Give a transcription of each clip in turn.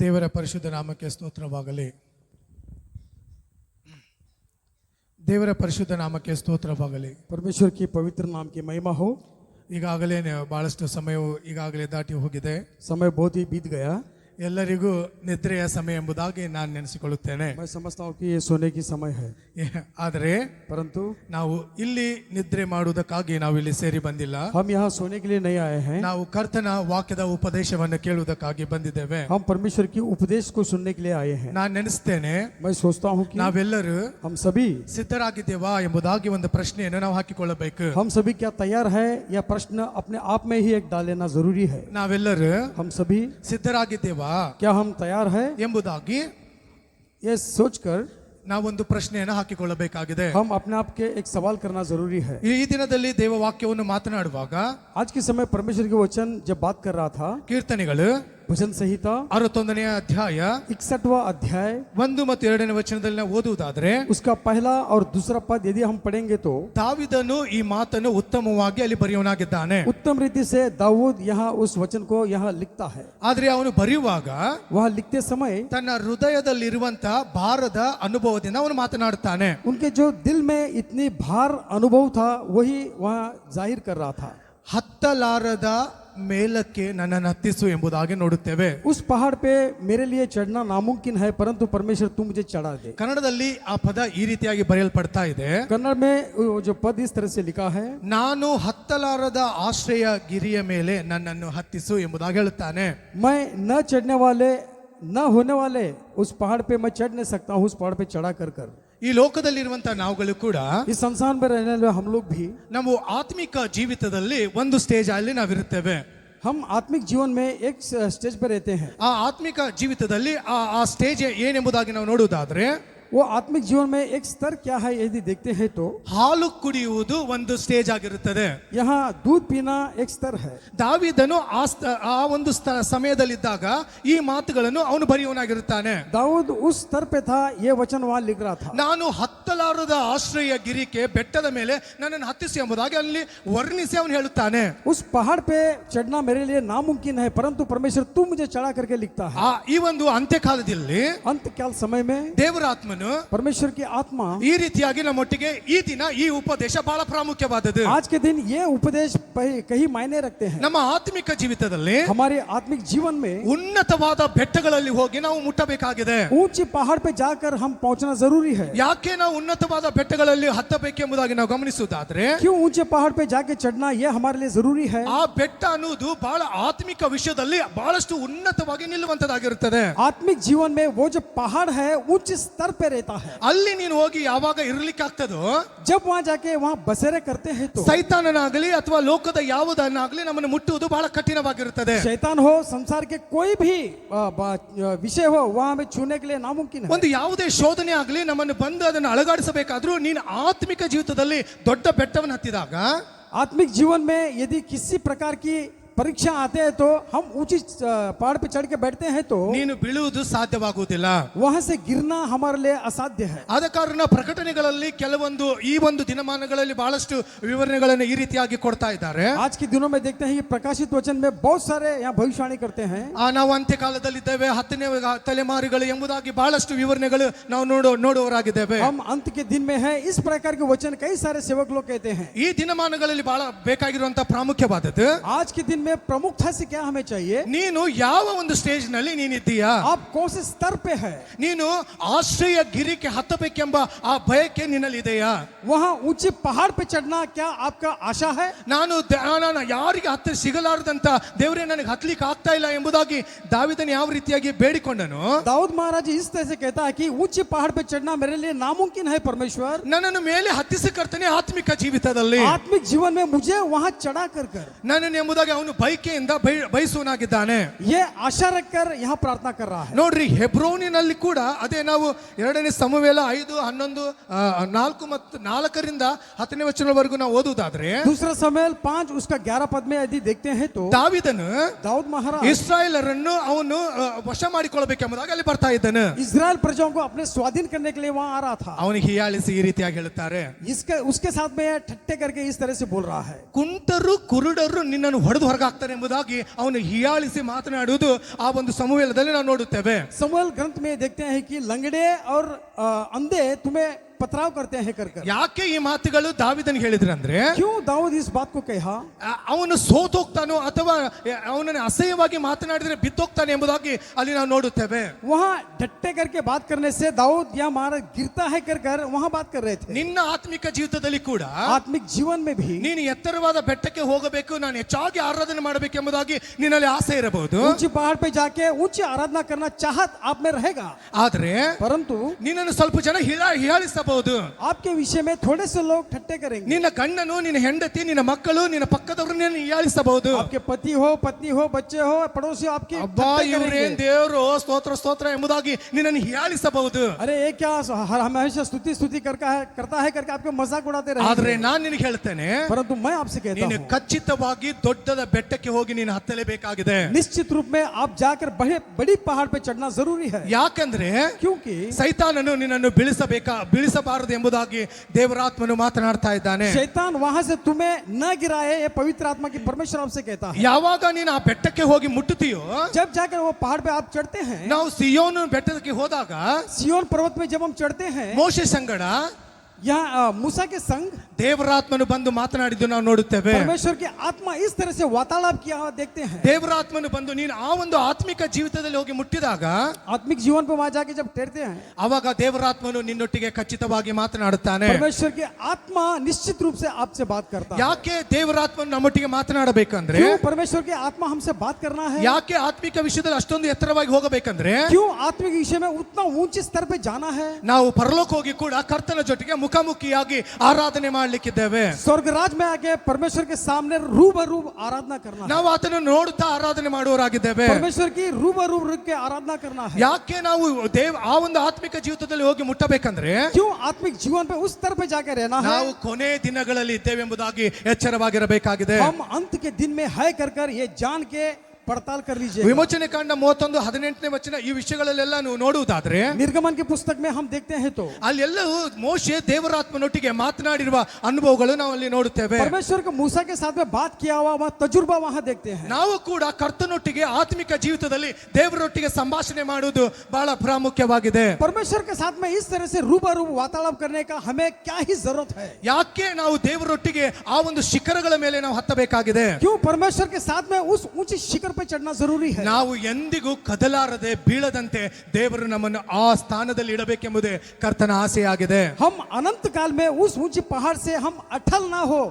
ದೇವರ ಪರಿಶುದ್ಧ ನಾಮಕ್ಕೆ ಸ್ತೋತ್ರವಾಗಲಿ. ದೇವರ ಪರಿಶುದ್ಧ ನಾಮಕ್ಕೆ ಸ್ತೋತ್ರವಾಗಲಿ. परमेश्वर की पवित्र नाम की महिमा हो. ಈಗಾಗಲೇ ಬಹಳಷ್ಟು ಸಮಯವು ಈಗಾಗಲೇ ದಾಟಿ ಹೋಗಿದೆ. समय बहुत ही बीत गया. ಎಲ್ಲರಿಗೂ ನಿದ್ರೆಯ ಸಮಯ ಎಂಬುದಾಗಿ ನಾನು ನೆನೆಸಿಕೊಳ್ಳುತ್ತೇನೆ. मैं समझता हूँ कि ये सोने की समय है. ಆದರೆ परंतु ನಾವು ಇಲ್ಲಿ ನಿದ್ರೆ ಮಾಡುವುದಕ್ಕಾಗಿ ನಾವು ಇಲ್ಲಿ ಸೇರಿ ಬಂದಿಲ್ಲ. हम यहाँ सोने के लिए नहीं आए हैं. ನಾವು ಕರ್ತನ ವಾಕ್ಯದ ಉಪದೇಶವನ್ನು ಕೇಳುವುದಕ್ಕಾಗಿ ಬಂದಿದ್ದೇವೆ. हम परमेश्वर की उपदेश को सुनने के लिए आए हैं. ನಾನು ನೆನೆಸ್ತೇನೆ, मैं सोचता हूँ कि ನಾವೆಲ್ಲರೂ हम सभी ಸಿದ್ಧರಾಗಿದ್ದೇವಾ ಎಂಬುದಾಗಿ ಒಂದು ಪ್ರಶ್ನೆಯನ್ನು ನಾವು ಹಾಕಿಕೊಳ್ಳಬೇಕು. हम सभी क्या तैयार है या प्रश्न अपने आप में ही एक डाल लेना जरूरी है. ನಾವೆಲ್ಲರೂ हम सभी ಸಿದ್ಧರಾಗಿದ್ದೇವಾ क्या हम तैयार है ಎಂಬುದಾಗಿ ये सोचकर ನಾವೊಂದು ಪ್ರಶ್ನೆಯನ್ನು ಹಾಕಿಕೊಳ್ಳಬೇಕಾಗಿದೆ. हम अपने आप के एक सवाल करना जरूरी है. ಈ ದಿನದಲ್ಲಿ ದೇವ ವಾಕ್ಯವನ್ನು ಮಾತನಾಡುವಾಗ आज के समय परमेश्वर के वचन जब बात कर रहा था, ಕೀರ್ತನೆಗಳು भजन संहिता 61ನೇ ಅಧ್ಯಾಯ 61वां अध्याय 1 ಮತ್ತು 2ನೇ ವಚನದಲ್ಲಿ ನಾವು ಓದುವುದಾದ್ರೆ, उसका पहला और दूसरा पद यदि हम पढ़ेंगे तो ದಾವಿದನು ಈ ಮಾತನ್ನು ಉತ್ತಮವಾಗಿ ಅಲ್ಲಿ ಬರೆಯುವನಾಗಿದ್ದಾನೆ. उत्तम रीति से दाऊद यहाँ उस वचन को यहाँ लिखता है. ಆದ್ರೆ ಅವನು ಬರೆಯುವಾಗ वह लिखते समय ತನ್ನ ಹೃದಯದಲ್ಲಿರುವಂತ ಭಾರದ ಅನುಭವದಿಂದ ಅವನು ಮಾತನಾಡುತ್ತಾನೆ. उनके जो दिल में इतनी भार अनुभव था वही वहाँ जाहिर कर रहा था. ಹತ್ತಲಾರದ ಮೇಲಕ್ಕೆ ನನ್ನನ್ನು ಹತ್ತಿಸು ಎಂಬುದಾಗಿ ನೋಡುತ್ತೇವೆ. उस पहाड़ पे मेरे लिए चढ़ना नामुमकिन है, परंतु परमेश्वर तू मुझे चढ़ा दे. ಕನ್ನಡದಲ್ಲಿ ಆ ಪದ ಈ ರೀತಿಯಾಗಿ ಬರೆಯಲ್ಪಡ್ತಾ ಇದೆ. कन्नड़ में जो पद इस तरह से लिखा है, ನಾನು ಹತ್ತಲಾರದ ಆಶ್ರಯ ಗಿರಿಯ ಮೇಲೆ ನನ್ನನ್ನು ಹತ್ತಿಸು ಎಂಬುದಾಗಿ ಹೇಳುತ್ತಾನೆ. मैं न चढ़ने वाले न होने वाले उस पहाड़ पे मैं चढ़ नहीं सकता हूँ, उस पहाड़ पे चढ़ा कर कर. ಈ ಲೋಕದಲ್ಲಿರುವಂತಹ ನಾವುಗಳು ಕೂಡ इस संसार में रहने वाले हम लोग भी, ನಾವು ಆತ್ಮಿಕ ಜೀವಿತದಲ್ಲಿ ಒಂದು ಸ್ಟೇಜ್ ಅಲ್ಲಿ ನಾವಿರುತ್ತೇವೆ. हम आत्मिक जीवन में एक स्टेज पर रहते हैं. ಆ ಆತ್ಮಿಕ ಜೀವಿತದಲ್ಲಿ ಆ ಸ್ಟೇಜ್ ಏನೆಂಬುದಾಗಿ ನಾವು ನೋಡುವುದಾದ್ರೆ, वो आत्मिक जीवन में एक स्तर क्या है यदि देखते हैं तो ಹಾಲು ಕುಡಿಯುವುದು ಒಂದು ಸ್ಟೇಜ್ ಆಗಿರುತ್ತದೆ. यहाँ दूध पीना एक स्तर है. ದಾವಿದನು ಆ ಒಂದು ಸಮಯದಲ್ಲಿದ್ದಾಗ ಈ ಮಾತುಗಳನ್ನು ಅವನು ಬರೆಯುವನಾಗಿರುತ್ತಾನೆ. दाऊद उस स्तर पे था, ये वचन वहाँ लिख रहा था. ನಾನು ಹತ್ತಲಾರದ ಆಶ್ರಯ ಗಿರಿಕೆ ಬೆಟ್ಟದ ಮೇಲೆ ನನ್ನನ್ನು ಹತ್ತಿಸಿ ಎಂಬುದಾಗಿ ಅಲ್ಲಿ ವರ್ಣಿಸಿ ಅವನು ಹೇಳುತ್ತಾನೆ. उस पहाड़ पे चढ़ना मेरे लिए नामुमकिन है, परंतु परमेश्वर तू मुझे चढ़ा करके लिखता है. ಈ ಒಂದು ಅಂತ್ಯಕಾಲದಲ್ಲಿ अंतकाल समय में ದೇವರ ಆತ್ಮನು परमेश्वर की आत्मा ಈ ರೀತಿಯಾಗಿ ನಮ್ಮೊಟ್ಟಿಗೆ ಈ ದಿನ ಈ ಉಪದೇಶ ಬಹಳ ಪ್ರಾಮುಖ್ಯವಾದದ್ದು. आज के दिन ये उपदेश कहीं मायने रखते हैं. ನಮ್ಮ ಆತ್ಮಿಕ ಜೀವಿತದಲ್ಲಿ हमारे आत्मिक जीवन में ಉನ್ನತವಾದ ಬೆಟ್ಟಗಳಲ್ಲಿ ಹೋಗಿ ನಾವು ಮುಟ್ಟಬೇಕಾಗಿದೆ. ऊंची पहाड़ पे जाकर हम पहुंचना जरूरी है. ಯಾಕೆ ನಾವು ಉನ್ನತವಾದ ಬೆಟ್ಟಗಳಲ್ಲಿ ಹತ್ತಬೇಕೆಂಬುದಾಗಿ ನಾವು ಗಮನಿಸುವುದಾದ್ರೆ, क्यों ऊंचे पहाड़ पे जाके चढ़ना ये हमारे लिए जरूरी है. ಆ ಬೆಟ್ಟ ಅನ್ನುವುದು ಬಹಳ ಆತ್ಮಿಕ ವಿಷಯದಲ್ಲಿ ಬಹಳಷ್ಟು ಉನ್ನತವಾಗಿ ನಿಲ್ಲುವಂತದ್ದಾಗಿರುತ್ತದೆ. आत्मिक जीवन में वो जो पहाड़ है ऊंचे स्तर पे रहता है. ಅಲ್ಲಿ ನೀನು ಹೋಗಿ ಯಾವಾಗ ಇರ್ಲಿಕ್ಕೆ ಆಗ್ತದೋ, जब वहां जाके वहां बसेरे करते हैं तो ಸೈತಾನನಾಗಲಿ ಅಥವಾ ಲೋಕದ ಯಾವುದನ್ನಾಗಲಿ ನಮ್ಮನ್ನು ಮುಟ್ಟುವುದು ಬಹಳ ಕಠಿಣವಾಗಿರುತ್ತದೆ. शैतान हो, संसार के कोई भी विषय हो, वहां हमें छूने के लिए नामुमकिन है. ಒಂದು ಯಾವುದೇ ಶೋಧನೆ ಆಗಲಿ ನಮ್ಮನ್ನು ಬಂದು ಅದನ್ನು ಅಲಗಾಡಿಸಬೇಕಾದ್ರೂ ನೀನು ಆತ್ಮಿಕ ಜೀವಿತದಲ್ಲಿ ದೊಡ್ಡ ಬೆಟ್ಟವನ್ನು ಹತ್ತಿದಾಗ, आत्मिक जीवन में यदि किसी प्रकार की परीक्षा आते हैं तो हम ऊंची पहाड़ पे चढ़ के बैठते हैं तो ನೀನು ಬೀಳುವುದು ಸಾಧ್ಯವಾಗುವುದಿಲ್ಲ. वहां से गिरना हमारे लिए असाध्य है. ಆದ ಕಾರಣ ಪ್ರಕಟಣೆಗಳಲ್ಲಿ ಕೆಲವೊಂದು ಈ ಒಂದು ದಿನಮಾನಗಳಲ್ಲಿ ಬಹಳಷ್ಟು ವಿವರಣೆಗಳನ್ನು ಈ ರೀತಿಯಾಗಿ ಕೊಡ್ತಾ ಇದ್ದಾರೆ. आज के दिनों में देखते हैं कि प्रकाशित वचन में बहुत सारे यहाँ भविष्यवाणी करते हैं. ನಾವು ಅಂತ್ಯಕಾಲದಲ್ಲಿದ್ದೇವೆ, 10ನೇ ತಲೆಮಾರುಗಳು ಎಂಬುದಾಗಿ ಬಹಳಷ್ಟು ವಿವರಣೆಗಳು ನಾವು ನೋಡುವವರಾಗಿದ್ದೇವೆ. हम अंत के दिन में है, इस प्रकार के वचन कई सारे सेवक लोग कहते हैं. ಈ ದಿನಮಾನಗಳಲ್ಲಿ ಬಹಳ ಬೇಕಾಗಿರುವಂತಹ ಪ್ರಾಮುಖ್ಯವಾದದ್ದು, आज के दिन में प्रमुखता से क्या हमें चाहिए, ನೀನು ಯಾವ ಒಂದು ಸ್ಟೇಜ್ ನಲ್ಲಿ ನೀನಿದ್ದೀಯಾ, आप कौन से स्तर पे है. ನೀನು ಆಶ್ರಯ ಗಿರಿಕೆ ಹತ್ತಬೇಕೆಂಬ ಆ ಬಯಕೆ ನಿನ್ನಲ್ಲಿ ಇದೆಯಾ? वहाँ ऊंचे पहाड़ पे चढ़ना क्या आपका आशा है. ನಾನು ಯಾರಿಗೆ ಹತ್ತ ಸಿಗಲಾರದಂತ ದೇವರೇ ನನಗೆ ಹತ್ತಲಿಕ್ಕೆ ಆಗ್ತಾ ಇಲ್ಲ ಎಂಬುದಾಗಿ ದಾವಿದನು ಯಾವ ರೀತಿಯಾಗಿ ಬೇಡಿಕೊಂಡನು. दाऊद महाराज इस तरह से कहता है कि ऊंचे पहाड़ पे चढ़ना मेरे लिए नामुमकिन है, परमेश्वर ನನ್ನನ್ನು ಮೇಲೆ ಹತ್ತಿಸಿ ಕರ್ತನೆ ಆತ್ಮಿಕ ಜೀವಿತದಲ್ಲಿ, आत्मिक जीवन में मुझे वहाँ चढ़ा कर ನನ್ನನ್ನು ಎಂಬುದಾಗಿ ಅವನು ಬೈಕೆಯಿಂದ ಬಯಸುವನಾಗಿದ್ದಾನೆ. ये आशा रखकर यहाँ प्रार्थना कर रहा है. ನೋಡ್ರಿ, ಹೆಬ್ರೋನಿನಲ್ಲಿ ಕೂಡ ಅದೇ ನಾವು 2ನೇ ಸಮುವೇಲ 5:11-4 ಮತ್ತು 4ರಿಂದ 10ನೇ ವಚನವರೆಗೂ ನಾವು ಓದುವುದಾದ್ರೆ, दूसरा समूएल 5 उसका 11 पद में यदि देखते हैं तो ದಾವಿದನು दाऊद महाराज ಇಸ್ರಾಯೇಲರನ್ನು ಅವನು ವಶ ಮಾಡಿಕೊಳ್ಳಬೇಕೆಂಬುದಾಗಿ ಅಲ್ಲಿ ಬರ್ತಾ ಇದ್ದನು. इस्राएल प्रजाओं को अपने स्वाधीन करने के लिए वहाँ आ रहा था. ಅವನಿಗೆ ಹೀಯಾಳಿಸಿ ಈ ರೀತಿಯಾಗಿ ಹೇಳುತ್ತಾರೆ, उसके साथ में ठट्टे करके इस तरह से बोल रहा है, ಕುಂಟರು ಕುರುಡರು ನಿನ್ನನ್ನು ಹೊಡೆದು ಹೊರಗೆ ಒಳ್ಳೆಯದಾಗ್ತಾರೆ ಎಂಬುದಾಗಿ ಅವನು ಹೀಯಾಳಿಸಿ ಮಾತನಾಡುವುದು ಆ ಒಂದು ಸಮುವೇಲದಲ್ಲಿ ನಾವು ನೋಡುತ್ತೇವೆ. समूएल ग्रंथ में देखते हैं कि लंगड़े और अंधे तुम्हें पथराव करते हैं कर ಯಾಕೆ ಈ ಮಾತುಗಳು ದಾವಿದನಿಗೆ ಹೇಳಿದ್ರಂದ್ರೆ, क्यों दाऊद इस बात को कहा? ಅವನು ಸೋತೋಗ್ತಾನೋ ಅಥವಾ ಅವನನ್ನು ಅಸಹ್ಯವಾಗಿ ಮಾತನಾಡಿದ್ರೆ ಬಿದ್ದೋಗ್ತಾನೆ ಎಂಬುದಾಗಿ ಅಲ್ಲಿ ನಾವು ನೋಡುತ್ತೇವೆ. वहाँ डट्टे करके बात करने से दाऊद या मारा गिरता है कर वहाँ बात कर रहे थे. ನಿನ್ನ ಆತ್ಮಿಕ ಜೀವಿತದಲ್ಲಿ ಕೂಡ आत्मिक जीवन में भी ನೀನು ಎತ್ತರವಾದ ಬೆಟ್ಟಕ್ಕೆ ಹೋಗಬೇಕು, ನಾನು ಹೆಚ್ಚಾಗಿ ಆರಾಧನೆ ಮಾಡಬೇಕೆಂಬುದಾಗಿ ನಿನ್ನಲ್ಲಿ ಆಸೆ ಇರಬಹುದು. ऊंची पहाड़ पे जाके ऊंची आराधना करना चाहत आप में रहेगा, ಆದ್ರೆ परंतु ನಿನ್ನನ್ನು ಸ್ವಲ್ಪ ಜನ ಹೀಯಾಳಿಸಬಹುದು. आपके विषय में थोड़े से लोग ठट्टे करेंगे. ನಿನ್ನ ಗಂಡನು, ನಿನ್ನ ಹೆಂಡತಿ, ನಿನ್ನ ಮಕ್ಕಳು, ನಿನ್ನ ಪಕ್ಕದವರನ್ನ ಹೀಯಾಳಿಸಬಹುದು. आपके पति हो, पत्नी हो, बच्चे हो, पड़ोसी हो, आपके ಅಬ್ಬಾ ಇವರೇನ್ ದೇವರು ಸ್ತೋತ್ರ ಸ್ತೋತ್ರ ಎಂಬುದಾಗಿ ನಿನ್ನನ್ನು ಹೀಯಾಳಿಸಬಹುದು. अरे ये क्या हमेशा स्तुति करता है करके आपके मजाक उड़ाते ಆದ್ರೆ रहेंगे. ನಾನು ನಿನಗೆ ಹೇಳ್ತೇನೆ, परंतु मैं आपसे कहता ನೀನು हूँ ಖಚಿತವಾಗಿ ದೊಡ್ಡದ ಬೆಟ್ಟಕ್ಕೆ ಹೋಗಿ ನೀನು ಹತ್ತಲೇಬೇಕಾಗಿದೆ. निश्चित रूप में आप जाकर बड़ी पहाड़ पे चढ़ना जरूरी है. ಯಾಕಂದ್ರೆ क्योंकि ಸೈತಾನನು ನಿನ್ನನ್ನು ಬೀಳಿಸಬಾರದು ಎಂಬುದಾಗಿ ದೇವರಾತ್ಮನು ಮಾತನಾಡ್ತಾ ಇದ್ದಾನೆ. शैतान वहां से तुम्हें न गिराए, ये पवित्र आत्मा की परमेश्वर आपसे कहता है. ಯಾವಾಗ ನೀನು ಆ ಬೆಟ್ಟಕ್ಕೆ ಹೋಗಿ ಮುಟ್ಟುತ್ತೀಯೋ, जब जाकर वो पहाड़ पे आप चढ़ते हैं, ನಾವು ಸಿಯೋನು ಬೆಟ್ಟಕ್ಕೆ ಹೋದಾಗ सियोन पर्वत में जब हम चढ़ते हैं, ಮೋಶೆ ಸಂಗಡ यहाँ मूसा के संग ದೇವರಾತ್ಮನು ಬಂದು ಮಾತನಾಡಿದ್ದು ನಾವು ನೋಡುತ್ತೇವೆ. परमेश्वर की आत्मा इस तरह से वार्तालाप किया हुआ देखते हैं. ದೇವರಾತ್ಮನು ಬಂದು ನೀನು ಆ ಒಂದು ಆತ್ಮಿಕ ಜೀವಿತದಲ್ಲಿ ಹೋಗಿ ಮುಟ್ಟಿದಾಗ आत्मिक जीवन पे वहां जाके जब ठहरते हैं, ಅವಾಗ ದೇವರಾತ್ಮನು ನಿನ್ನೊಟ್ಟಿಗೆ ಖಚಿತವಾಗಿ ಮಾತನಾಡುತ್ತಾನೆ. परमेश्वर की आत्मा निश्चित रूप से आपसे बात करता है. ಯಾಕೆ ದೇವರಾತ್ಮನು ನಮ್ಮೊಟ್ಟಿಗೆ ಮಾತನಾಡಬೇಕಂದ್ರೆ, क्यों परमेश्वर की आत्मा हमसे बात करना है? ಯಾಕೆ ಆತ್ಮಿಕ ವಿಷಯದಲ್ಲಿ ಅಷ್ಟೊಂದು ಎತ್ತರವಾಗಿ ಹೋಗಬೇಕಂದ್ರೆ, क्यों आत्मिक विषय में उतना ऊंचे स्तर पे जाना है? ನಾವು ಪರಲೋಕ ಹೋಗಿ ಕೂಡ ಕರ್ತನ ಜೊತೆಗೆ ಮುಖಾಮುಖಿಯಾಗಿ ಆರಾಧನೆ ಮಾಡ್ಲಿಕ್ಕಿದ್ದೇವೆ. स्वर्गराज में आके परमेश्वर के सामने रूबरू आराधना करना है. ನಾವು ಆತನನ್ನು ನೋಡುತ್ತಾ ಆರಾಧನೆ ಮಾಡುವವರಾಗಿದ್ದೇವೆ. परमेश्वर की रूबरू रुक के आराधना करना है. ಯಾಕೆ ನಾವು ಆ ಒಂದು ಆತ್ಮಿಕ ಜೀವಿತದಲ್ಲಿ ಹೋಗಿ ಮುಟ್ಟಬೇಕಂದ್ರೆ, क्यों आत्मिक जीवन पे उस स्तर पे जाके रहना है? ನಾವು ಕೊನೆ ದಿನಗಳಲ್ಲಿ ಇದ್ದೇವೆ ಎಂಬುದಾಗಿ ಎಚ್ಚರವಾಗಿರಬೇಕಾಗಿದೆ. हम अंत के दिन में है कर ये जान के पड़ताल कर लीजिए. ವಿಮೋಚನೆ ಕಾಂಡ 31:18 ವಚನ ಈ ವಿಷಯಗಳಲ್ಲೆಲ್ಲ ನೀವು ನೋಡುವುದಾದ್ರೆ, निर्गमन की पुस्तक में हम देखते हैं तो ಅಲ್ಲೆಲ್ಲವೂ ಮೋಶೆ ದೇವರಾತ್ಮನೊಟ್ಟಿಗೆ ಮಾತನಾಡಿರುವ ಅನುಭವಗಳು ನಾವು ಅಲ್ಲಿ ನೋಡುತ್ತೇವೆ. परमेश्वर को मूसा के साथ में बात किया हुआ वह तजुर्बा वहां देखते हैं. ನಾವು ಕೂಡ ಕರ್ತನೊಟ್ಟಿಗೆ ಆತ್ಮಿಕ ಜೀವಿತದಲ್ಲಿ ದೇವರೊಟ್ಟಿಗೆ ಸಂಭಾಷಣೆ ಮಾಡುವುದು ಬಹಳ ಪ್ರಾಮುಖ್ಯವಾಗಿದೆ. परमेश्वर के साथ में इस तरह से रूबरू वार्तालाप करने का हमें क्या ही जरूरत है? ಯಾಕೆ ನಾವು ದೇವರೊಟ್ಟಿಗೆ ಆ ಒಂದು ಶಿಖರಗಳ ಮೇಲೆ ನಾವು ಹತ್ತಬೇಕಾಗಿದೆ? क्यों परमेश्वर के साथ में उस ऊंचे शिखर पे चढ़ना जरूरी है? ನಾವು ಎಂದಿಗೂ ಕದಲಾರದೆ ಬೀಳದಂತೆ ದೇವರು ನಮ್ಮನ್ನು ಆ ಸ್ಥಾನದಲ್ಲಿ ಇಡಬೇಕೆಂಬುದೇ ಕರ್ತನ ಆಸೆಯಾಗಿದೆ. हम अनंत काल में उस ऊंची पहाड़ से हम अटल ना हो,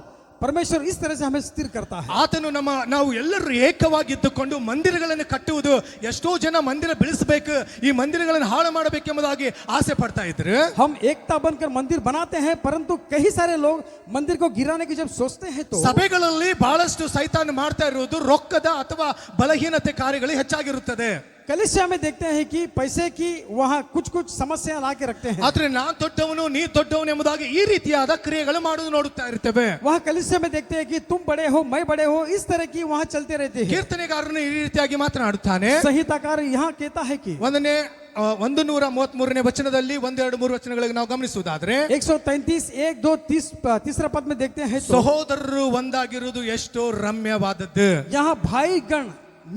परमेश्वर इस तरह से हमें स्थिर करता है. ಆತನು ನಾವು ಎಲ್ಲರೂ ಏಕವಾಗಿದ್ದುಕೊಂಡು ಮಂದಿರಗಳನ್ನು ಕಟ್ಟುವುದು, ಎಷ್ಟೋ ಜನ ಮಂದಿರ ಬೆಳೆಸಬೇಕು, ಈ ಮಂದಿರಗಳನ್ನು ಹಾಳು ಮಾಡಬೇಕೆಂಬುದಾಗಿ ಆಸೆ ಪಡ್ತಾ ಇದ್ರು. हम एकता बनकर मंदिर बनाते हैं, परंतु कई सारे लोग मंदिर को गिराने की जब सोचते हैं तो ಸಭೆಗಳಲ್ಲಿ ಬಹಳಷ್ಟು ಸೈತಾನ ಮಾಡ್ತಾ ಇರುವುದು ರೊಕ್ಕದ ಅಥವಾ ಬಲಹೀನತೆ ಕಾರ್ಯಗಳು ಹೆಚ್ಚಾಗಿರುತ್ತದೆ. कलिसिया में देखते हैं कि पैसे की वहाँ कुछ समस्या ला के रखते हैं. ಆದ್ರೆ ನಾ ದೊಡ್ಡವನು ನೀ ದೊಡ್ಡವನು ಎಂಬುದಾಗಿ ಈ ರೀತಿಯಾದ ಕ್ರಿಯೆಗಳು ಮಾಡುವುದು ನೋಡುತ್ತಾ ಇರ್ತೇವೆ. वहाँ कलिसिया में देखते हैं कि तुम बड़े हो मैं बड़े हो, इस तरह की वहाँ चलते रहते हैं. ಕೀರ್ತನೆಗಾರನು ಈ ರೀತಿಯಾಗಿ ಮಾತನಾಡುತ್ತಾನೆ. संहिताकार यहाँ कहता है कि 133ನೇ ವಚನದಲ್ಲಿ 1-2-3 ವಚನಗಳಿಗೆ ನಾವು ಗಮನಿಸುವುದಾದ್ರೆ, 133 1 2 तीसरा पद में देखते हैं तो ಸಹೋದರರು ಒಂದಾಗಿರುವುದು ಎಷ್ಟೋ ರಮ್ಯವಾದದ್ದು. यहाँ भाई गण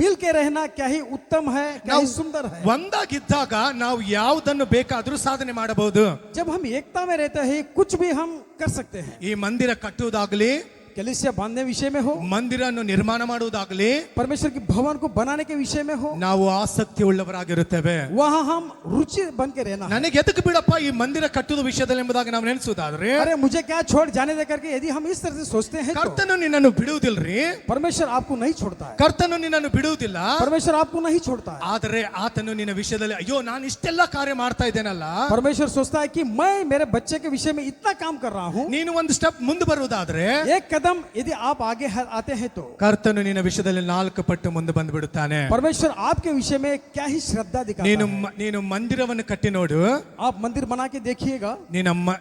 मिल के रहना क्या ही उत्तम है, क्या ही सुंदर है. ಒಂದಾಗಿದ್ದಾಗ ನಾವು ಯಾವುದನ್ನು ಬೇಕಾದರೂ ಸಾಧನೆ ಮಾಡಬಹುದು. जब हम एकता में रहते हैं कुछ भी हम कर सकते हैं. ಈ ಮಂದಿರ ಕಟ್ಟುವುದಾಗಲಿ, कलिसिया बांधने विषय में हो, ಮಂದಿರನ್ನು ನಿರ್ಮಾಣ ಮಾಡುವುದಾಗಲಿ, परमेश्वर की भवन को बनाने के विषय में हो, ನಾವು ಆಸಕ್ತಿ ಉಳ್ಳವರಾಗಿರುತ್ತೇವೆ. वहाँ हम रुचि बन के रहना है. ನನಗೆ ಎದಕ್ಕೆ ಬಿಡಪ್ಪ ಈ ಮಂದಿರ ಕಟ್ಟುವ ವಿಷಯದಲ್ಲಿ ಎಂಬುದಾಗಿ ನಾವು ನೆನೆಸುವುದಾದ್ರೆ, अरे मुझे क्या छोड़ जाने दे करके यदि हम इस तरह से सोचते हैं तो ಕರ್ತನು ನಿನ್ನನ್ನು ಬಿಡುವುದಿಲ್ರಿ. परमेश्वर आपको नहीं छोड़ता है. ಕರ್ತನು ನಿನ್ನನ್ನು ಬಿಡುವುದಿಲ್ಲ. परमेश्वर आपको नहीं छोड़ता है. ಆದರೆ ಆತನು ನಿನ್ನ ವಿಷಯದಲ್ಲಿ ಅಯ್ಯೋ ನಾನು ಇಷ್ಟೆಲ್ಲ ಕಾರ್ಯ ಮಾಡ್ತಾ ಇದ್ದೇನಲ್ಲ, परमेश्वर सोचता है कि मैं मेरे बच्चे के विषय में इतना काम कर रहा हूँ. ನೀನು ಒಂದು ಸ್ಟೆಪ್ ಮುಂದೆ ಬರುವುದಾದ್ರೆ, एक कदम यदि आप आगे आते हैं तो ಕರ್ತನು ನಿನ್ನ ವಿಷಯದಲ್ಲಿ 4 ಪಟ್ಟು ಮುಂದೆ ಬಂದು ಬಿಡುತ್ತಾನೆ. परमेश्वर आपके विषय में क्या ही श्रद्धा दिखाता है. ನೀನು ಮಂದಿರವನ್ನು ಕಟ್ಟಿ ನೋಡು, आप मंदिर बना के देखिएगा,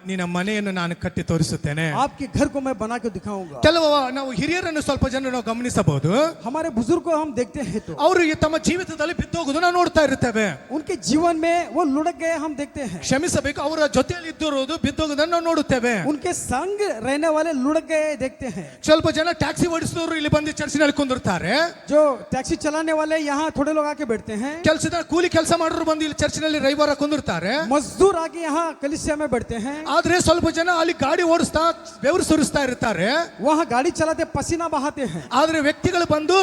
ನಿನ್ನ ಮನೆಯನ್ನು ನಾನು ಕಟ್ಟಿ ತೋರಿಸುತ್ತೇನೆ. आपके घर को मैं बना के दिखाऊंगा. ಕೆಲವು ನಾವು ಹಿರಿಯರನ್ನು ಸ್ವಲ್ಪ ಜನ ನಾವು ಗಮನಿಸಬಹುದು. हमारे बुजुर्ग को हम देखते हैं तो ಅವರು ತಮ್ಮ ಜೀವಿತದಲ್ಲಿ ಬಿದ್ದೋಗುದು ನಾವು ನೋಡ್ತಾ ಇರ್ತೇವೆ. उनके जीवन में वो लुढ़क गए हम देखते हैं. ಕ್ಷಮಿಸಬೇಕು, ಅವರ ಜೊತೆಯಲ್ಲಿ ಇದ್ದಿರೋದು ಬಿದ್ದೋಗುದನ್ನು ನಾವು ನೋಡುತ್ತೇವೆ. उनके संग रहने वाले लुढ़क गए देखते हैं। ಸ್ವಲ್ಪ ಜನ ಟ್ಯಾಕ್ಸಿ ಓಡಿಸಿದವರು ಇಲ್ಲಿ ಬಂದು ಚರ್ಚಿನಲ್ಲಿ ಕುಂದಿರ್ತಾರೆ. जो टैक्सी चलाने वाले यहाँ थोड़े लोग आके बैठते हैं। ಕೆಲಸದ ಕೂಲಿ ಕೆಲಸ ಮಾಡೋರು ಬಂದು ಇಲ್ಲಿ ಚರ್ಚಿನಲ್ಲಿ ರವಿವಾರ ಕುಂದಿರ್ತಾರೆ. मजदूर आके यहाँ कलीसिया में बैठते हैं। ಆದ್ರೆ ಸ್ವಲ್ಪ ಜನ ಅಲ್ಲಿ ಗಾಡಿ ಓಡಿಸ್ತಾ ಬೆವರು ಸುರಿಸ್ತಾ ಇರ್ತಾರೆ. वहाँ गाड़ी चलाते पसीना बहाते हैं। ಆದ್ರೆ ವ್ಯಕ್ತಿಗಳು ಬಂದು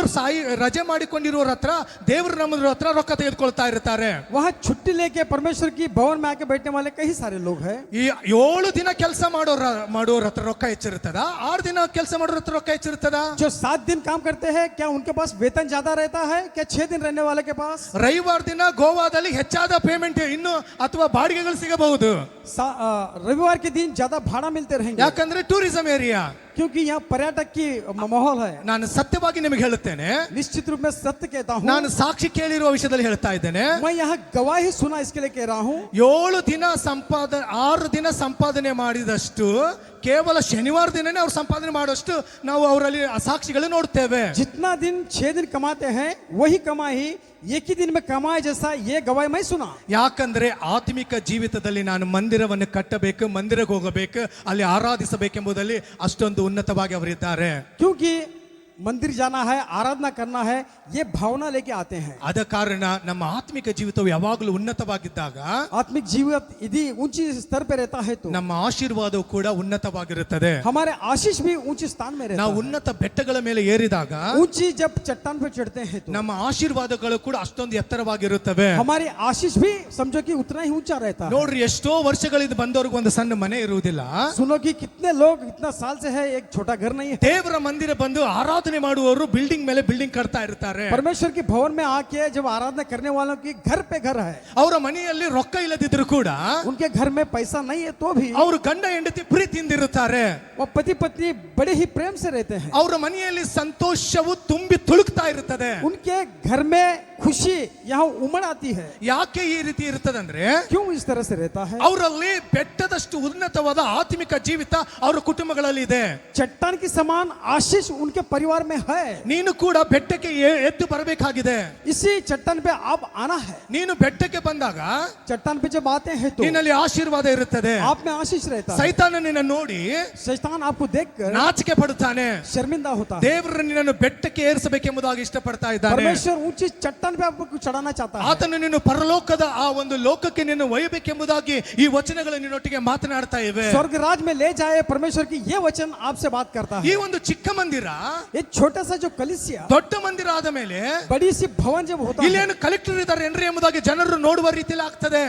ರಜೆ ಮಾಡಿಕೊಂಡಿರೋರ ಹತ್ರ ದೇವ್ರ ನಮ್ಮದ್ರ ಹತ್ರ ರೊಕ್ಕ ತೆಗೆದುಕೊಳ್ತಾ ಇರ್ತಾರೆ. वहाँ छुट्टी लेके परमेश्वर की भवन में आके बैठने वाले कई सारे लोग हैं। ಈ 7 ದಿನ ಕೆಲಸ ಮಾಡೋರ ಹತ್ರ ರೊಕ್ಕ ಹೆಚ್ಚಿರ್ತದ, 6 ದಿನ ಕೆಲಸ ಮಾಡೋರ ಹತ್ರ ರೊಕ್ಕ ಹೆಚ್ಚಿರ್ತದ. जो 7 दिन काम करते हैं क्या उनके पास वेतन ज्यादा रहता है क्या 6 दिन रहने वाले के पास? ರವಿವಾರ ದಿನ ಗೋವಾದಲ್ಲಿ ಹೆಚ್ಚಾದ ಪೇಮೆಂಟ್ ಇನ್ನು ಅಥವಾ ಬಾಡಿಗೆಗಳು ಸಿಗಬಹುದು. रविवार के दिन ज्यादा भाड़ा मिलते रहेंगे ಯಾಕಂದ್ರೆ ಟೂರಿಸಂ ಏರಿಯಾ, क्योंकि यहाँ पर्यटक की माहौल है। ನಾನು ಸತ್ಯವಾಗಿ ನಿಮಗೆ ಹೇಳುತ್ತೇನೆ, निश्चित रूप में सत्य कहता हूँ। ನಾನು ಸಾಕ್ಷಿ ಕೇಳಿರುವ ವಿಷಯದಲ್ಲಿ ಹೇಳ್ತಾ ಇದ್ದೇನೆ. मैं यहाँ गवाही सुना इसके लिए कह रहा हूँ। 6 ದಿನ ಸಂಪಾದನೆ ಮಾಡಿದಷ್ಟು ಕೇವಲ ಶನಿವಾರ ದಿನನೇ ಅವ್ರು ಸಂಪಾದನೆ ಮಾಡೋಷ್ಟು ನಾವು ಅವರಲ್ಲಿ ಸಾಕ್ಷಿಗಳು ನೋಡ್ತೇವೆ. जितना दिन 6 दिन कमाते हैं वही कमाई एक ही दिन में कमाए जैसा ये गवाही मैं सुना। ಯಾಕಂದ್ರೆ ಆತ್ಮಿಕ ಜೀವಿತದಲ್ಲಿ ನಾನು ಮಂದಿರವನ್ನು ಕಟ್ಟಬೇಕು, ಮಂದಿರಕ್ಕೆ ಹೋಗಬೇಕು, ಅಲ್ಲಿ ಆರಾಧಿಸಬೇಕೆಂಬುದರಲ್ಲಿ ಅಷ್ಟೊಂದು ಉನ್ನತವಾಗಿ ಅವರಿದ್ದಾರೆ. क्योंकि मंदिर जाना है, आराधना करना है, ये भावना लेके आते हैं। ಆದ ಕಾರಣ ನಮ್ಮ ಆತ್ಮಿಕ ಜೀವಿತವು ಯಾವಾಗಲೂ ಉನ್ನತವಾಗಿದ್ದಾಗ आत्मिक जीवित यदि ऊंची स्तर पे रहता है तो ನಮ್ಮ ಆಶೀರ್ವಾದವು ಕೂಡ ಉನ್ನತವಾಗಿರುತ್ತದೆ. हमारे आशीष भी ऊंचे स्थान में रहता ನಾವು है। ಉನ್ನತ ಬೆಟ್ಟಗಳ ಮೇಲೆ ಏರಿದಾಗ ऊंची जब चट्टान पे चढ़ते हैं तो ನಮ್ಮ ಆಶೀರ್ವಾದಗಳು ಕೂಡ ಅಷ್ಟೊಂದು ಎತ್ತರವಾಗಿರುತ್ತವೆ. हमारे आशीष भी समझो कि उतना ही ऊंचा रहता है। ನೋಡ್ರಿ, ಎಷ್ಟೋ ವರ್ಷಗಳಿಂದ ಬಂದವ್ರಿಗೆ ಒಂದು ಸಣ್ಣ ಮನೆ ಇರುವುದಿಲ್ಲ. सुनो कि कितने लोग इतना साल से है एक छोटा घर नहीं है। ದೇವರ ಮಂದಿರ ಬಂದು ಆರಾಧನೆ ಮಾಡುವವರು ಬಿಲ್ಡಿಂಗ್ ಮೇಲೆ ಬಿಲ್ಡಿಂಗ್ ಕಟ್ತಾ ಇರ್ತಾರೆ. परमेश्वर के भवन में आके जब आराधना करने वालों की घर पे घर है, ಅವರ ಮನೆಯಲ್ಲಿ ರೊಕ್ಕ ಇಲ್ಲದಿದ್ರು ಕೂಡ उनके घर में पैसा नहीं है तो भी ಅವರು ಗಂಡ ಹೆಂಡತಿ ಪ್ರೀತಿಯಿಂದ ಇರುತ್ತಾರೆ. वो पति पत्नी बड़े ही प्रेम से रहते हैं। ಅವರ ಮನೆಯಲ್ಲಿ ಸಂತೋಷವು ತುಂಬಿ ತುಳುಕ್ತಾ ಇರುತ್ತದೆ. उनके घर में खुशी यहाँ उमड़ आती है। ಯಾಕೆ ಈ ರೀತಿ ಇರ್ತದಂದ್ರೆ क्यों इस तरह से रहता है? ಅವರಲ್ಲಿ ಬೆಟ್ಟದಷ್ಟು ಉನ್ನತವಾದ ಆತ್ಮಿಕ ಜೀವಿತ ಅವರ ಕುಟುಂಬಗಳಲ್ಲಿ ಇದೆ. चट्टान की समान आशीष उनके परिवार में है। ನೀನು ಕೂಡ ಬೆಟ್ಟಕ್ಕೆ ಎದ್ದು ಬರಬೇಕಾಗಿದೆ. इसी चट्टान पे आप आना है। ನೀನು ಬೆಟ್ಟಕ್ಕೆ ಬಂದಾಗ चट्टान पे जब आते हैं तो ನಿನ್ನಲ್ಲಿ ಆಶೀರ್ವಾದ ಇರುತ್ತದೆ. आप में आशीष रहता है। ಸೈತಾನ ನಿನ್ನ ನೋಡಿ शैतान आपको देखकर ನಾಚಿಕೆ ಪಡುತ್ತಾನೆ. शर्मिंदा होता है। ದೇವರು ನಿನ್ನನ್ನು ಬೆಟ್ಟಕ್ಕೆ ಏರಿಸಬೇಕೆಂಬುದಾಗಿ ಇಷ್ಟಪಡ್ತಾ ಇದ್ದಾನೆ. परमेश्वर ऊंची चट्टान पे आपको चढ़ाना चाहता है। ಆತನು ನಿನ್ನ ಪರಲೋಕದ ಆ ಒಂದು ಲೋಕಕ್ಕೆ ನಿನ್ನ ಒಯ್ಯಬೇಕೆಂಬುದಾಗಿ ಈ ವಚನಗಳು ನಿನ್ನೊಟ್ಟಿಗೆ ಮಾತನಾಡ್ತಾ ಇವೆ. स्वर्ग राज में ले जाए परमेश्वर की ये वचन आपसे बात करता ಈ है। ಒಂದು ಚಿಕ್ಕ ಮಂದಿರ ये छोटा सा जो कलीसिया ದೊಡ್ಡ ಮಂದಿರ ಆದ ಮೇಲೆ बड़ी सी भवन जब होता है, ಇಲ್ಲೇನು ಕಲೆಕ್ಟರ್ ಇದ್ದಾರೆ ಏನ್ರಿ ಎಂಬುದಾಗಿ ಜನರು ನೋಡುವ ರೀತಿಯಲ್ಲಿ ಆಗ್ತದೆ.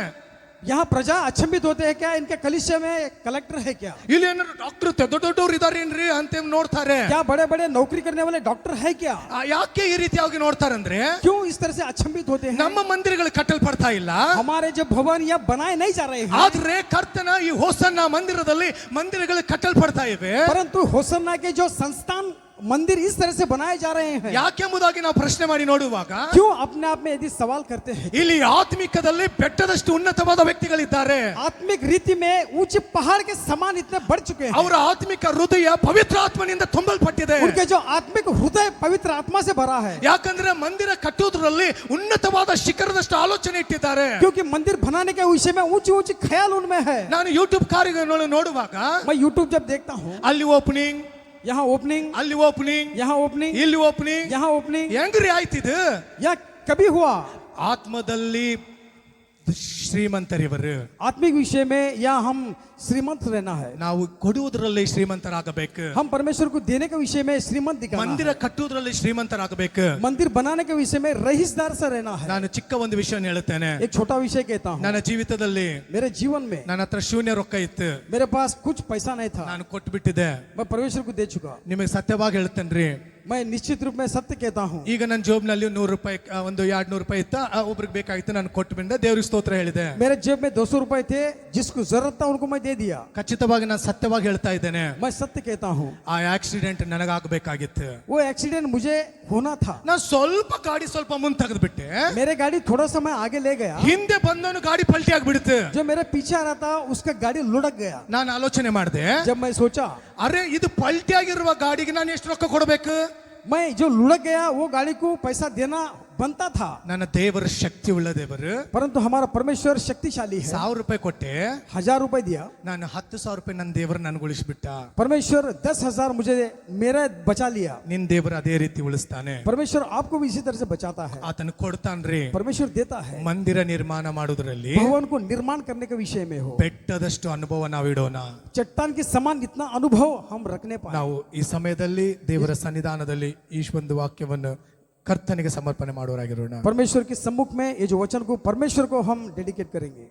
यहाँ प्रजा अचंभित होते हैं क्या इनके कलीसिया में कलेक्टर है क्या? ಇಲ್ಲೇನಾದ್ರು ಡಾಕ್ಟರ್ ದೊಡ್ಡವ್ರು ಇದಾರೆ ಏನ್ರಿ ಅಂತ ನೋಡ್ತಾರೆ. क्या बड़े बड़े नौकरी करने वाले डॉक्टर है क्या? ಯಾಕೆ ಈ ರೀತಿಯಾಗಿ ನೋಡ್ತಾರಂದ್ರೆ क्यों इस तरह से अचंभित होते हैं? ನಮ್ಮ ಮಂದಿರಗಳು ಕಟ್ಟಲ್ಪಡ್ತಾ ಇಲ್ಲ, हमारे जो भवन या बनाए नहीं जा रहे हैं, ಆದ್ರೆ ಕರ್ತನ ಈ ಹೋಸನ್ನ ಮಂದಿರದಲ್ಲಿ ಮಂದಿರಗಳು ಕಟ್ಟಲ್ಪಡ್ತಾ ಇವೆ. परंतु होसन्ना के जो संस्थान मंदिर इस तरह से बनाए जा रहे हैं। ಯಾಕೆಂಬುದಾಗಿ ನಾವು ಪ್ರಶ್ನೆ ಮಾಡಿ ನೋಡುವಾಗ क्यों अपने आप में यदि सवाल करते हैं, ಇಲ್ಲಿ ಆತ್ಮಿಕದಲ್ಲಿ ಬೆಟ್ಟದಷ್ಟು ಉನ್ನತವಾದ ವ್ಯಕ್ತಿಗಳಿದ್ದಾರೆ. आत्मिक रीति में ऊंचे पहाड़ के समान इतने बढ़ चुके हैं। ಅವರ ಆತ್ಮಿಕ ಹೃದಯ ಪವಿತ್ರ ಆತ್ಮನಿಂದ ತುಂಬಲ್ಪಟ್ಟಿದೆ. उनके जो आत्मिक हृदय पवित्र आत्मा से भरा है। ಯಾಕಂದ್ರೆ ಮಂದಿರ ಕಟ್ಟುವುದರಲ್ಲಿ ಉನ್ನತವಾದ ಶಿಖರದಷ್ಟು ಆಲೋಚನೆ ಇಟ್ಟಿದ್ದಾರೆ. क्योंकि मंदिर बनाने के विषय में ऊंची ऊंची ख्याल उनमें है। ನಾನು ಯೂಟ್ಯೂಬ್ ಕಾರ್ಯಗಳನ್ನು ನೋಡುವಾಗ मैं यूट्यूब जब देखता हूँ, ಅಲ್ಲಿ ಓಪನಿಂಗ್, यहाँ ओपनिंग, ಅಲ್ಲಿ ಓಪನಿಂಗ್, यहाँ ओपनिंग, ಇಲ್ಲಿ ಓಪನಿಂಗ್, यहाँ ओपनिंग, ಹೆಂಗ್ರಿ ಆಯ್ತಿದು? या कभी हुआ ಆತ್ಮದಲ್ಲಿ ಶ್ರೀಮಂತರಿವರು. आत्मिक विषय में या हम श्रीमंत रहना है, ನಾವು ಕೊಡುವುದರಲ್ಲಿ ಶ್ರೀಮಂತರಾಗಬೇಕು. हम परमेश्वर को देने के विषय में श्रीमंत दिखाना ಮಂದಿರ है। ಕಟ್ಟುವುದರಲ್ಲಿ ಶ್ರೀಮಂತರಾಗಬೇಕು. मंदिर बनाने के विषय में रईसदार से रहना है। ನಾನು ಚಿಕ್ಕ ಒಂದು ವಿಷಯ ಹೇಳುತ್ತೇನೆ. एक छोटा विषय कहता हूँ, ನನ್ನ ಜೀವಿತದಲ್ಲಿ मेरे जीवन में ನನ್ನ ಹತ್ರ ಶೂನ್ಯ ರೊಕ್ಕ ಇತ್ತು, मेरे पास कुछ पैसा नहीं था, ನಾನು ಕೊಟ್ಟು ಬಿಟ್ಟಿದ್ದೆ. मैं परमेश्वर को दे चुका। ನಿಮಗೆ ಸತ್ಯವಾಗಿ ಹೇಳ್ತೇನ್ರಿ, मैं निश्चित रूप में सत्य कहता हूँ। ಈಗ ನನ್ನ ಜೋಬ್ನಲ್ಲಿ 100 ರೂಪಾಯಿ ಒಂದು 200 ರೂಪಾಯಿ ಇತ್ತು, ಒಬ್ರಿಗೆ ಬೇಕಾಗಿತ್ತು, ನಾನು ಕೊಟ್ಟು ಬಿಟ್ಟೆ, ದೇವ್ರಿಗೆ ಸ್ತೋತ್ರ ಹೇಳಿದೆ. मेरे जेब में 200 रुपए थे, जिसको जरूरत था उनको मैं दे दिया। ಖಚಿತವಾಗಿ ನಾನು ಸತ್ಯವಾಗಿ ಹೇಳ್ತಾ ಇದ್ದೇನೆ. मैं सत्य कहता हूँ, ಆ ಆಕ್ಸಿಡೆಂಟ್ ನನಗಾಗಬೇಕಾಗಿತ್ತು. वो एक्सीडेंट मुझे होना था। ನಾನು ಸ್ವಲ್ಪ ಗಾಡಿ ಸ್ವಲ್ಪ ಮುಂದೆ ತೆಗೆದು ಬಿಟ್ಟೆ, मेरे गाड़ी थोड़ा समय आगे ले गया, ಹಿಂದೆ ಬಂದವನು ಗಾಡಿ ಪಲ್ಟಿ ಆಗ್ಬಿಡುತ್ತೆ. जो मेरे पीछे आ रहा था उसका गाड़ी लुढ़क गया। ನಾನು ಆಲೋಚನೆ ಮಾಡಿದೆ, जब मैं सोचा ಅರೆ ಇದು ಪಲ್ಟಿ ಆಗಿರುವ ಗಾಡಿಗೆ ನಾನು ಎಷ್ಟು ರೊಕ್ಕ ಕೊಡಬೇಕು? मैं जो लुढ़क गया वो गाड़ी को पैसा देना बनता था, ನನ್ನ ದೇವರು ಶಕ್ತಿ ಉಳ್ಳ ದೇವರು. परंतु हमारा परमेश्वर शक्तिशाली है. 1,000 ರೂಪಾಯಿ ಕೊಟ್ಟೆ, 1000 रुपए दिया, ನಾನು 10,000 ರೂಪಾಯಿ ನನ್ನ ದೇವರು ನನಗೆ ಉಳಿಸ್ಬಿಟ್ಟ. परमेश्वर 10,000 मुझे मेरा बचा लिया. ನಿನ್ ದೇವರು ಅದೇ ರೀತಿ ಉಳಿಸ್ತಾನೆ. परमेश्वर आपको भी इसी तरह से बचाता है. ಆತನ ಕೊಡ್ತಾನ್ರಿ. परमेश्वर देता है. ಮಂದಿರ ನಿರ್ಮಾಣ ಮಾಡೋದ್ರಲ್ಲಿ भवन को निर्माण करने के विषय में हो, ಬೆಟ್ಟದಷ್ಟು ಅನುಭವ ನಾವು ಇಡೋಣ. चट्टान के समान इतना अनुभव हम रखने पाए. ನಾವು ಈ ಸಮಯದಲ್ಲಿ ದೇವರ ಸನ್ನಿಧಾನದಲ್ಲಿ ಈ ಒಂದು ವಾಕ್ಯವನ್ನು ಕರ್ತನಿಗೆ ಸಮರ್ಪಣೆ ಮಾಡೋರಾಗಿರೋಣ. परमेश्वर के सम्मुख में ये जो वचन को परमेश्वर को हम डेडिकेट करेंगे.